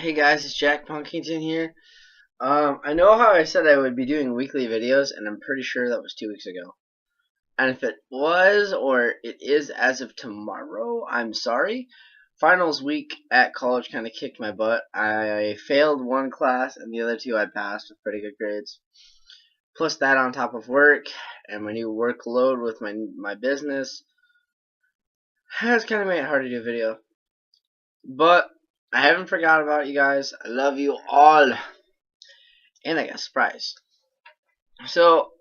Hey guys, it's Jack Punkington here. I know how I said I would be doing weekly videos, and I'm pretty sure that was 2 weeks ago. And if it was, or it is as of tomorrow, I'm sorry. Finals week at college kind of kicked my butt. I failed one class, and the other two I passed with pretty good grades. Plus that on top of work, and my new workload with my business has kind of made it hard to do a video. But I haven't forgot about you guys. I love you all. And I got a surprise. So,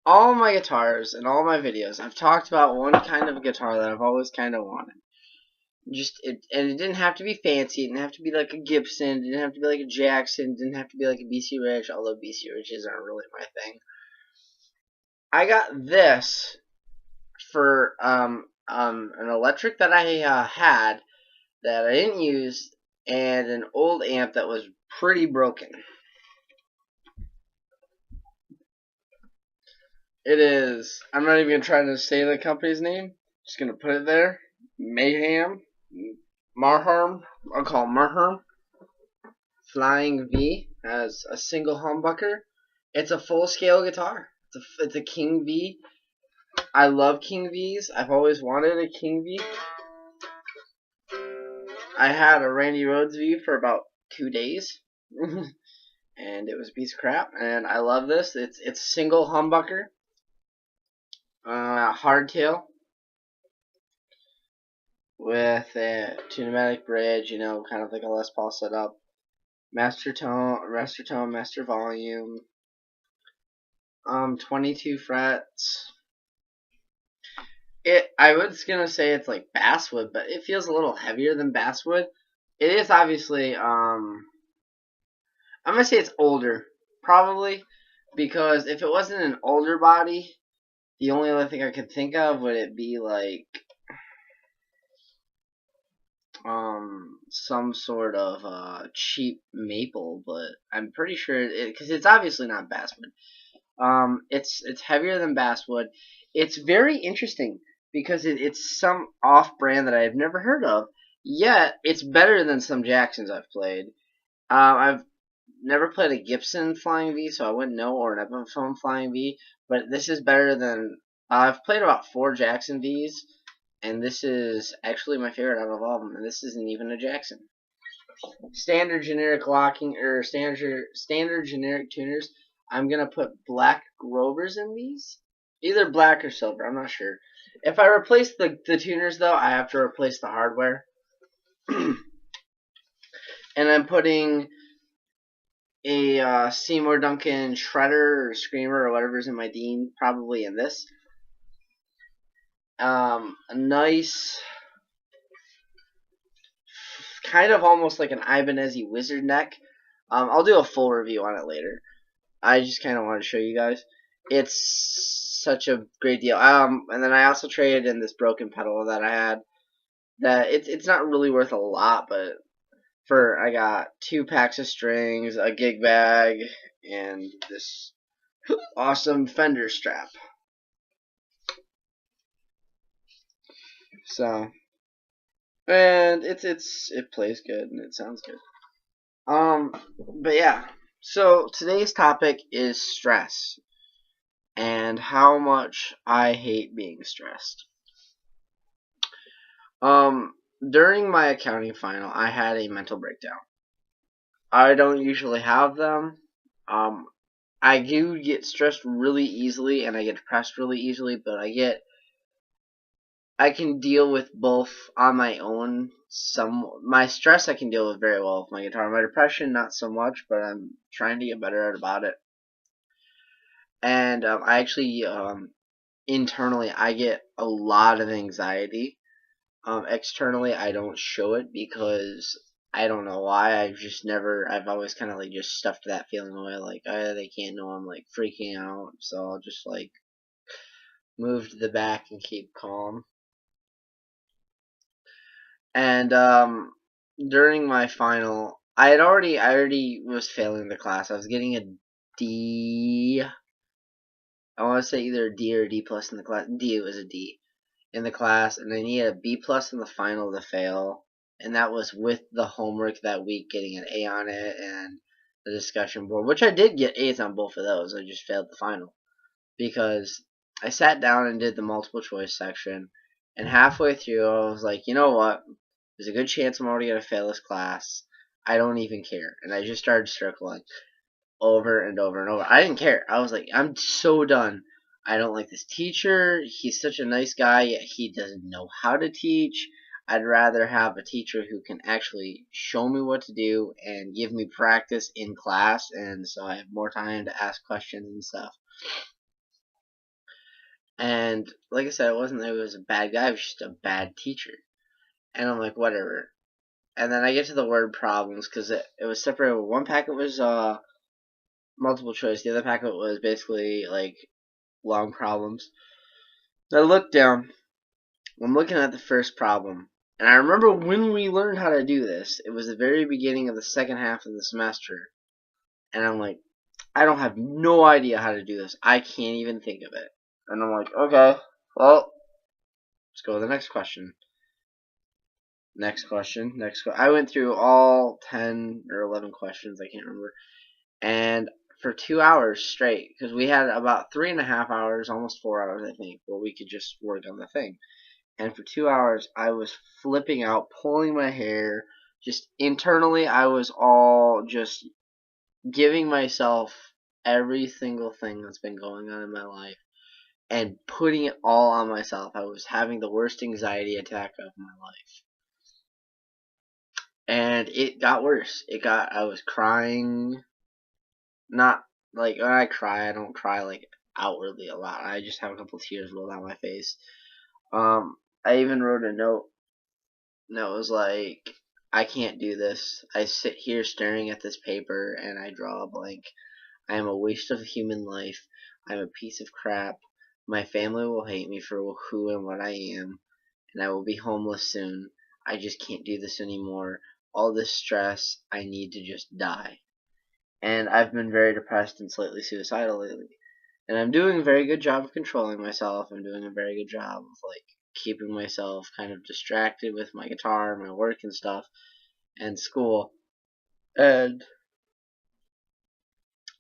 all my guitars and all my videos, I've talked about one kind of guitar that I've always kind of wanted. And it didn't have to be fancy. It didn't have to be like a Gibson. It didn't have to be like a Jackson. It didn't have to be like a BC Rich, although BC Riches aren't really my thing. I got this for an electric that I had that I didn't use, and an old amp that was pretty broken. It is. I'm not even gonna try to say the company's name. Just gonna put it there. Mayhem, Marharm. I'll call it Marharm. Flying V has a single humbucker. It's a full-scale guitar. It's a King V. I love King Vs. I've always wanted a King V. I had a Randy Rhoads V for about 2 days, and it was a piece of crap. And I love this. It's single humbucker. Hardtail with a pneumatic bridge, kind of like a Les Paul setup. Master tone, master volume. 22 frets. I was gonna say it's like basswood, but it feels a little heavier than basswood. It is obviously, I'm gonna say it's older, probably, because if it wasn't an older body, the only other thing I could think of would it be like some sort of cheap maple, but I'm pretty sure because it's obviously not basswood. It's heavier than basswood. It's very interesting because it's some off-brand that I've never heard of. Yet it's better than some Jacksons I've played. I've never played a Gibson Flying V, so I wouldn't know, or an Epiphone Flying V. But this is better than I've played about 4 Jackson Vs, and this is actually my favorite out of all of them. And this isn't even a Jackson. Standard generic locking or standard generic tuners. I'm gonna put black Grovers in these, either black or silver. I'm not sure. If I replace the tuners though, I have to replace the hardware. And I'm putting a Seymour Duncan shredder or screamer or whatever's in my Dean, probably in this. A nice, kind of almost like an Ibanez Wizard neck. I'll do a full review on it later. I just kind of want to show you guys. It's such a great deal. And then I also traded in this broken pedal that I had. That it's not really worth a lot, but I got 2 packs of strings, a gig bag, and this awesome Fender strap. So, and it plays good and it sounds good. But yeah. So today's topic is stress and how much I hate being stressed. During my accounting final, I had a mental breakdown. I don't usually have them. I do get stressed really easily and I get depressed really easily, but I can deal with both on my own. My stress I can deal with very well with my guitar. My depression, not so much, but I'm trying to get better about it. And I actually, internally, I get a lot of anxiety. Externally, I don't show it because I don't know why. I've always kind of like just stuffed that feeling away. Like, they can't know I'm like freaking out, so I'll just like move to the back and keep calm. And during my final, I already was failing the class. I was getting a D. I want to say either a D or a D plus in the class. It was a D in the class, and I needed a B plus in the final to fail. and that was with the homework that week, getting an A on it, and the discussion board, which I did get A's on both of those. I just failed the final because I sat down and did the multiple choice section, and halfway through I was like, you know what? There's a good chance I'm already going to fail this class. I don't even care. And I just started circling over and over and over. I didn't care. I was like, I'm so done. I don't like this teacher. He's such a nice guy, yet he doesn't know how to teach. I'd rather have a teacher who can actually show me what to do and give me practice in class, and so I have more time to ask questions and stuff. And like I said, it wasn't that he was a bad guy, it was just a bad teacher. And I'm like, whatever. And then I get to the word problems, because it was separated. One packet was multiple choice, the other packet was basically like long problems. I look down, I'm looking at the first problem, and I remember when we learned how to do this, it was the very beginning of the second half of the semester, and I'm like, I don't have no idea how to do this, I can't even think of it. And I'm like, okay, well, let's go to the next question. Next question, I went through all 10 or 11 questions, I can't remember, and for 2 hours straight, because we had about 3.5 hours, almost 4 hours, I think, where we could just work on the thing. And for 2 hours, I was flipping out, pulling my hair, just internally, I was all just giving myself every single thing that's been going on in my life and putting it all on myself. I was having the worst anxiety attack of my life. And it got worse. I was crying. Not like when I cry, I don't cry like outwardly a lot. I just have a couple tears roll down my face. I even wrote a note that was like, I can't do this. I sit here staring at this paper and I draw a blank. I am a waste of human life. I'm a piece of crap. My family will hate me for who and what I am, and I will be homeless soon. I just can't do this anymore. All this stress, I need to just die. And I've been very depressed and slightly suicidal lately. And I'm doing a very good job of controlling myself. I'm doing a very good job of like keeping myself kind of distracted with my guitar, my work and stuff, and school. And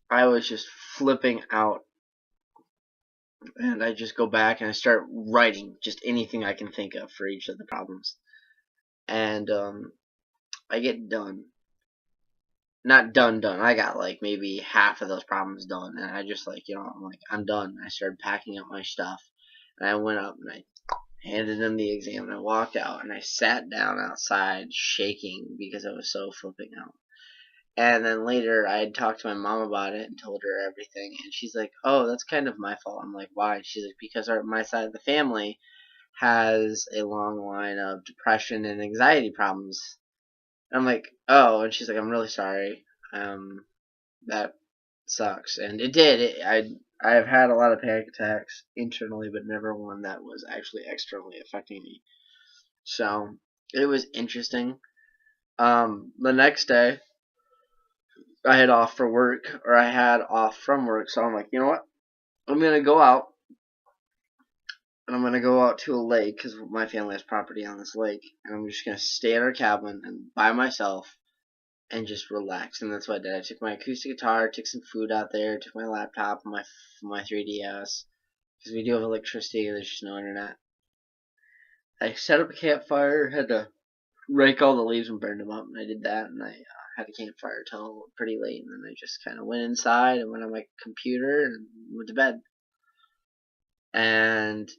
I was just flipping out. And I just go back and I start writing just anything I can think of for each of the problems. And I get done. Not done. I got like maybe half of those problems done, and I just like, I'm done. I started packing up my stuff, and I went up and I handed in the exam, and I walked out, and I sat down outside shaking because I was so flipping out. And then later I had talked to my mom about it and told her everything, and she's like, oh, that's kind of my fault. I'm like, why? She's like, because my side of the family has a long line of depression and anxiety problems. I'm like, oh, and she's like, I'm really sorry. That sucks, and it did. I've had a lot of panic attacks internally, but never one that was actually externally affecting me. So it was interesting. The next day, I had off for work, or I had off from work. So I'm like, you know what? I'm gonna go out, and I'm gonna go out to a lake because my family has property on this lake, and I'm just gonna stay at our cabin and by myself and just relax. And that's what I did. I took my acoustic guitar, took some food out there, took my laptop, my 3DS, because we do have electricity and there's just no internet. I set up a campfire, had to rake all the leaves and burn them up, and I did that, and I had a campfire till pretty late, and then I just kind of went inside and went on my computer and went to bed. And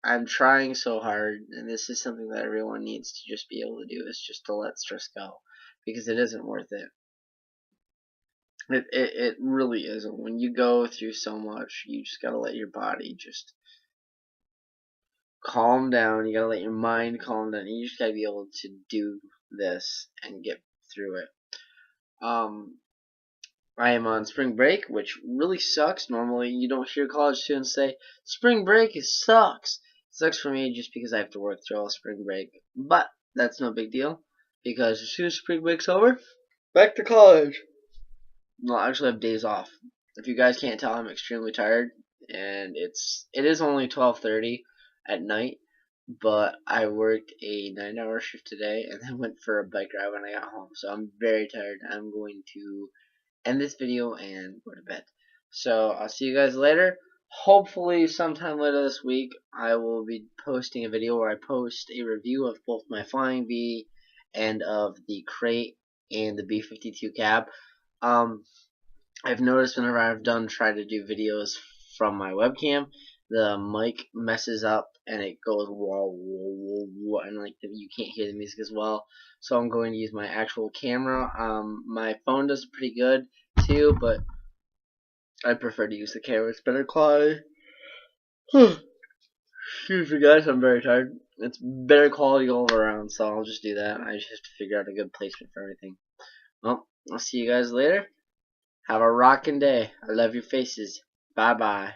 I'm trying so hard, and this is something that everyone needs to just be able to do, is just to let stress go, because it isn't worth it. It really isn't. When you go through so much, you just gotta let your body just calm down. You gotta let your mind calm down. You just gotta be able to do this and get through it. I am on spring break, which really sucks. Normally, you don't hear college students say, spring break sucks. It sucks for me just because I have to work through all spring break. But that's no big deal, because as soon as spring break's over, back to college. Well, I actually have days off. If you guys can't tell, I'm extremely tired, and it is only 12:30 at night, but I worked a 9-hour shift today and then went for a bike ride when I got home. So I'm very tired. I'm going to end this video and go to bed. So I'll see you guys later. Hopefully sometime later this week I will be posting a video where I post a review of both my Flying V and of the crate and the B-52 cab. I've noticed whenever I've tried to do videos from my webcam, the mic messes up and it goes whoa, whoa, whoa, whoa, and like you can't hear the music as well. So I'm going to use my actual camera. My phone does pretty good too, but I prefer to use the camera. It's better quality. Excuse me, guys. I'm very tired. It's better quality all around, so I'll just do that. I just have to figure out a good placement for everything. Well, I'll see you guys later. Have a rockin' day. I love your faces. Bye bye.